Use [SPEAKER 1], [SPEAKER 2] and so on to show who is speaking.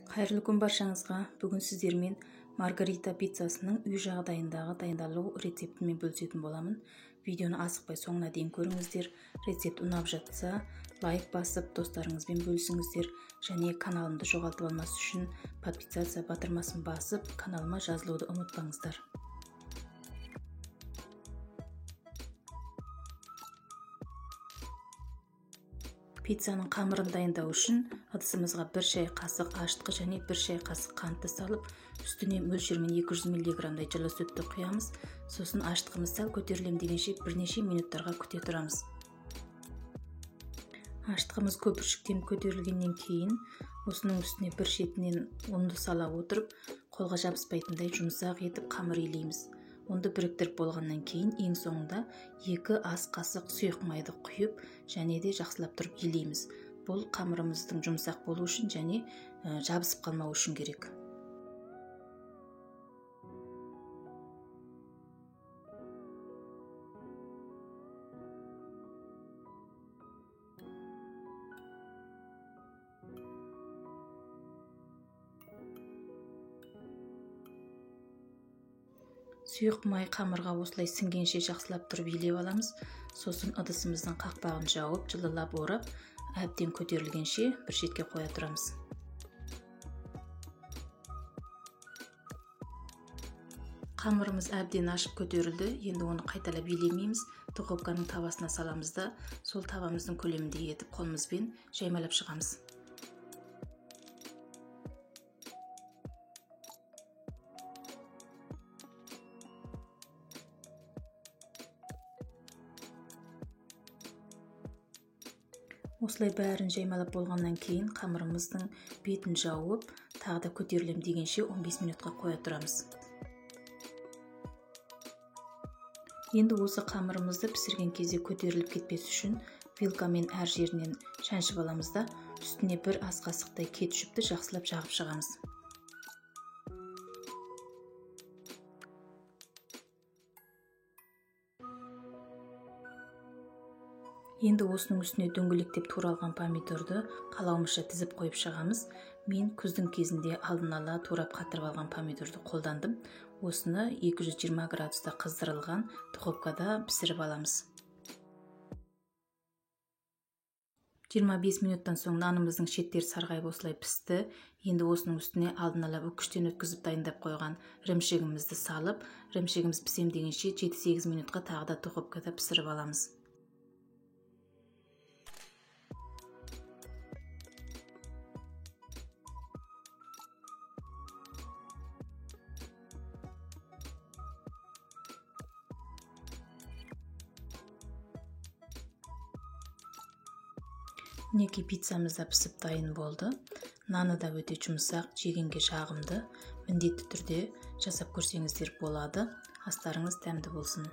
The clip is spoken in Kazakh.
[SPEAKER 1] Қайырлы күн баршаңызға. Бүгін сіздермен маргарита пиццасының үй жағдайындағы дайындалу рецептімен бөлісетін боламын. Видеоны асықпай соңына дейін көріңіздер. Рецепт ұнап жатса, лайк басып, достарыңызбен бөлісіңіздер. Және каналымды жоғалтып алмас үшін подписаться батырмасын басып, каналыма жазылуды ұмытпаңыздар. Пиццаның қамырын дайындау үшін ыдысымызға 1 шай қасық ашытқы және 1 шай қасық қантты салып, үстіне мөлшермен 200 мг жылы сүтті құямыз. Сосын ашытқымыз сәл көтерілем дегенше бірнеше минуттарға күте тұрамыз. Ашытқымыз көпіршіктен көтерілгеннен кейін, осының үстіне бір шетінен ұнды сала отырып, қолға жабыспайтындай жұмсақ етіп қамыр илейміз. Ұнды біріктіріп болғаннан кейін, ең соңында 2 ас қасық сұйық майды құйып, және де жақсылап тұрып илейміз. Бұл қамырымыздың жұмсақ болу үшін және жабысып қалмау үшін керек. Сұйық май қамырға осылай сіңгенше жақсылап тұрып илеп аламыз. Сосын ыдысымыздың қақпағын жауып, жылылап орап, әбден көтерілгенше бір шетке қоя тұрамыз. Қамырымыз әбден ашып көтерілді. Енді оны қайталап илемейміз. Духовканың табасына саламыз да, сол табамыздың көлемінде етіп қолымызбен жаймалап шығамыз. Осылай бәрін жаймалап болғаннан кейін қамырымыздың бетін жауып, тағы да көтерілем дегенше 15 минутқа қоя тұрамыз. Енді осы қамырымызды пісірген кезде көтеріліп кетпес үшін вилкамен әр жерінен шаншып аламыз да, үстіне 1 ас қасықтай кетчупты жақсылап жағып шығамыз. Енді осының үстіне дөңгелектеп туралған помидорды қалауымызша тізіп қойып шығамыз. Мен күздің кезінде алдын ала турап қатырып алған помидорды қолдандым. Осыны 220 градуста қыздырылған духовкада пісіріп аламыз. 25 минуттан соң нанымыздың шеттері сарғайып осылай пісті. Енді осының үстіне алдын ала үккіштен өткізіп дайындап қойған ірімшігімізді салып, ірімшігіміз пісем дегенше 7-8 минутқа тағы да духовкада пісіріп аламыз. Мінекей пиццамыз да пісіп дайын болды. Наны да өте жұмсақ, жегенге жағымды. Міндетті түрде жасап көрсеңіздер болады. Астарыңыз дәмді болсын.